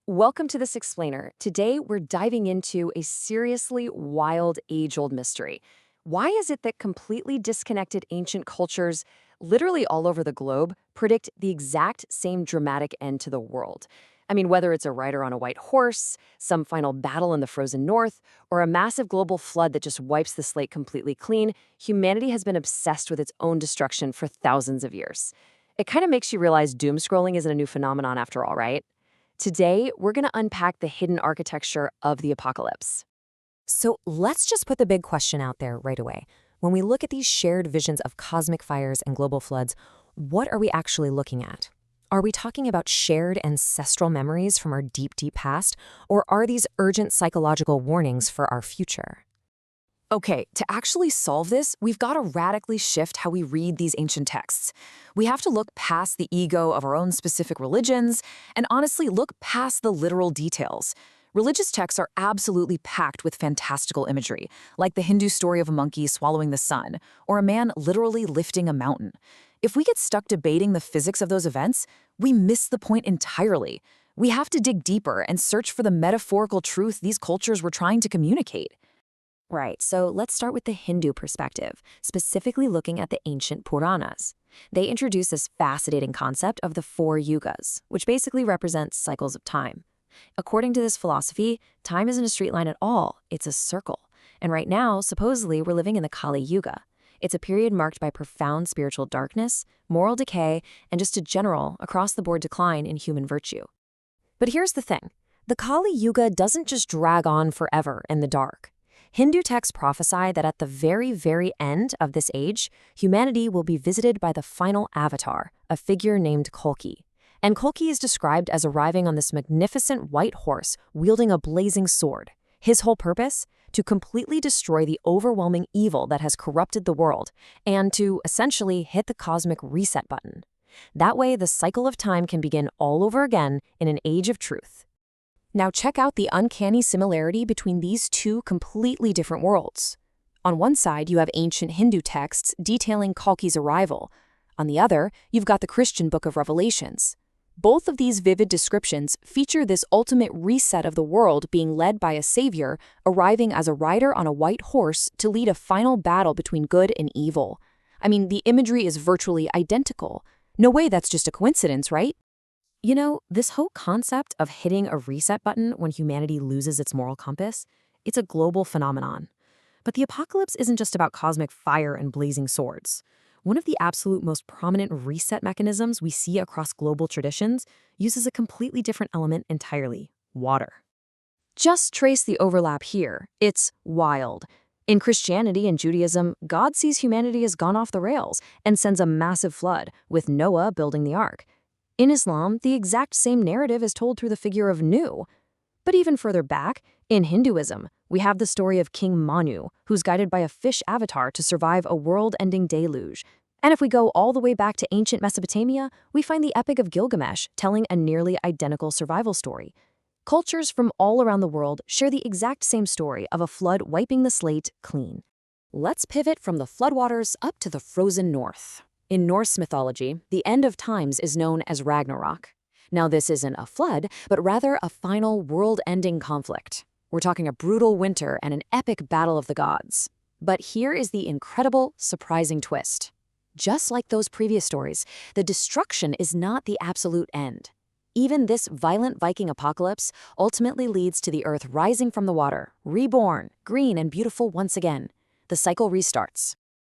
Welcome to This Explainer. Today, we're diving into a seriously wild, age-old mystery. Why is it that completely disconnected ancient cultures, literally all over the globe, predict the exact same dramatic end to the world? I mean, whether it's a rider on a white horse, some final battle in the frozen north, or a massive global flood that just wipes the slate completely clean, humanity has been obsessed with its own destruction for thousands of years. It kind of makes you realize doom scrolling isn't a new phenomenon after all, right? Today, we're going to unpack the hidden architecture of the apocalypse. So let's just put the big question out there right away. When we look at these shared visions of cosmic fires and global floods, what are we actually looking at? Are we talking about shared ancestral memories from our deep, deep past, or are these urgent psychological warnings for our future? Okay, to actually solve this, we've got to radically shift how we read these ancient texts. We have to look past the ego of our own specific religions and honestly look past the literal details. Religious texts are absolutely packed with fantastical imagery, like the Hindu story of a monkey swallowing the sun, or a man literally lifting a mountain. If we get stuck debating the physics of those events, we miss the point entirely. We have to dig deeper and search for the metaphorical truth these cultures were trying to communicate. Right, so let's start with the Hindu perspective, specifically looking at the ancient Puranas. They introduce this fascinating concept of the four yugas, which basically represents cycles of time. According to this philosophy, time isn't a straight line at all, it's a circle. And right now, supposedly, we're living in the Kali Yuga. It's a period marked by profound spiritual darkness, moral decay, and just a general, across-the-board decline in human virtue. But here's the thing. The Kali Yuga doesn't just drag on forever in the dark. Hindu texts prophesy that at the very, very end of this age, humanity will be visited by the final avatar, a figure named Kalki. And Kalki is described as arriving on this magnificent white horse wielding a blazing sword. His whole purpose? To completely destroy the overwhelming evil that has corrupted the world, and to essentially hit the cosmic reset button. That way, the cycle of time can begin all over again in an age of truth. Now check out the uncanny similarity between these two completely different worlds. On one side, you have ancient Hindu texts detailing Kalki's arrival. On the other, you've got the Christian Book of Revelations. Both of these vivid descriptions feature this ultimate reset of the world being led by a savior arriving as a rider on a white horse to lead a final battle between good and evil. I mean, the imagery is virtually identical. No way that's just a coincidence, right? You know, this whole concept of hitting a reset button when humanity loses its moral compass, it's a global phenomenon. But the apocalypse isn't just about cosmic fire and blazing swords. One of the absolute most prominent reset mechanisms we see across global traditions uses a completely different element entirely: water. Just trace the overlap here. It's wild. In Christianity and Judaism, God sees humanity has gone off the rails and sends a massive flood, with Noah building the ark. In Islam, the exact same narrative is told through the figure of Nu. But even further back, in Hinduism, we have the story of King Manu, who's guided by a fish avatar to survive a world-ending deluge. And if we go all the way back to ancient Mesopotamia, we find the Epic of Gilgamesh telling a nearly identical survival story. Cultures from all around the world share the exact same story of a flood wiping the slate clean. Let's pivot from the floodwaters up to the frozen north. In Norse mythology, the end of times is known as Ragnarök. Now, this isn't a flood, but rather a final world-ending conflict. We're talking a brutal winter and an epic battle of the gods. But here is the incredible, surprising twist. Just like those previous stories, the destruction is not the absolute end. Even this violent Viking apocalypse ultimately leads to the earth rising from the water, reborn, green and beautiful once again. The cycle restarts.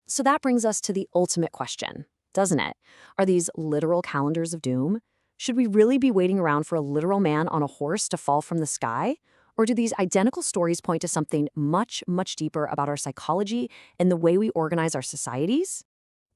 So that brings us to the ultimate question, doesn't it? Are these literal calendars of doom? Should we really be waiting around for a literal man on a horse to fall from the sky? Or do these identical stories point to something much, much deeper about our psychology and the way we organize our societies?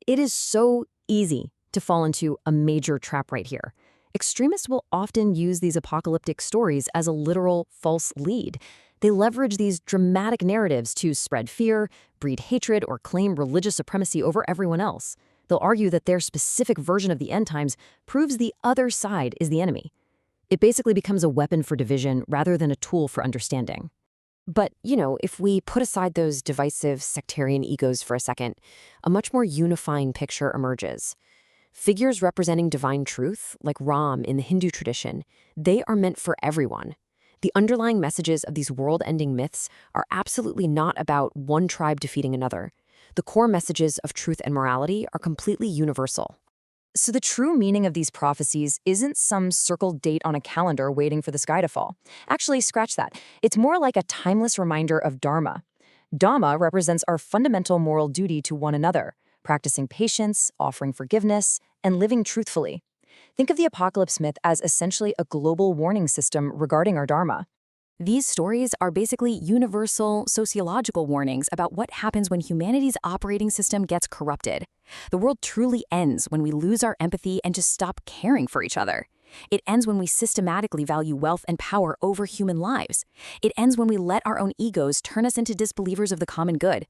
It is so easy to fall into a major trap right here. Extremists will often use these apocalyptic stories as a literal false lead. They leverage these dramatic narratives to spread fear, breed hatred, or claim religious supremacy over everyone else. They'll argue that their specific version of the end times proves the other side is the enemy. It basically becomes a weapon for division rather than a tool for understanding. But, if we put aside those divisive sectarian egos for a second, a much more unifying picture emerges. Figures representing divine truth, like Ram in the Hindu tradition, they are meant for everyone. The underlying messages of these world-ending myths are absolutely not about one tribe defeating another. The core messages of truth and morality are completely universal. So the true meaning of these prophecies isn't some circled date on a calendar waiting for the sky to fall. Actually, scratch that. It's more like a timeless reminder of Dharma. Dhamma represents our fundamental moral duty to one another, practicing patience, offering forgiveness, and living truthfully. Think of the apocalypse myth as essentially a global warning system regarding our Dharma. These stories are basically universal sociological warnings about what happens when humanity's operating system gets corrupted. The world truly ends when we lose our empathy and just stop caring for each other. It ends when we systematically value wealth and power over human lives. It ends when we let our own egos turn us into disbelievers of the common good.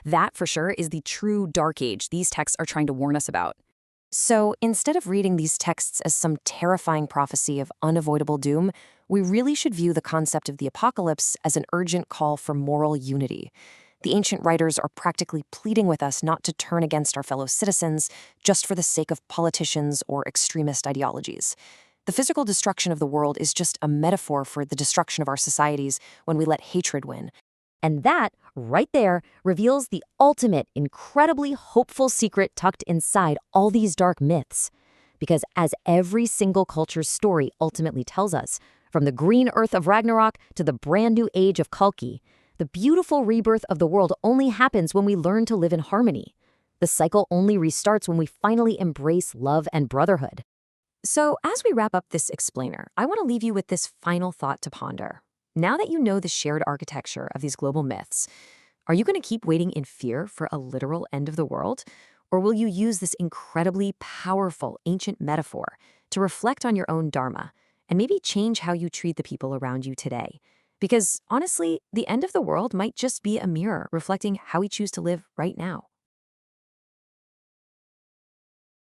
That, for sure, is the true dark age these texts are trying to warn us about. So instead of reading these texts as some terrifying prophecy of unavoidable doom, we really should view the concept of the apocalypse as an urgent call for moral unity. The ancient writers are practically pleading with us not to turn against our fellow citizens just for the sake of politicians or extremist ideologies. The physical destruction of the world is just a metaphor for the destruction of our societies when we let hatred win. And that, right there, reveals the ultimate, incredibly hopeful secret tucked inside all these dark myths. Because as every single culture's story ultimately tells us, from the green earth of Ragnarök to the brand new age of Kalki, the beautiful rebirth of the world only happens when we learn to live in harmony. The cycle only restarts when we finally embrace love and brotherhood. So as we wrap up this explainer, I want to leave you with this final thought to ponder. Now that you know the shared architecture of these global myths, are you going to keep waiting in fear for a literal end of the world? Or will you use this incredibly powerful ancient metaphor to reflect on your own Dharma and maybe change how you treat the people around you today? Because honestly, the end of the world might just be a mirror reflecting how we choose to live right now.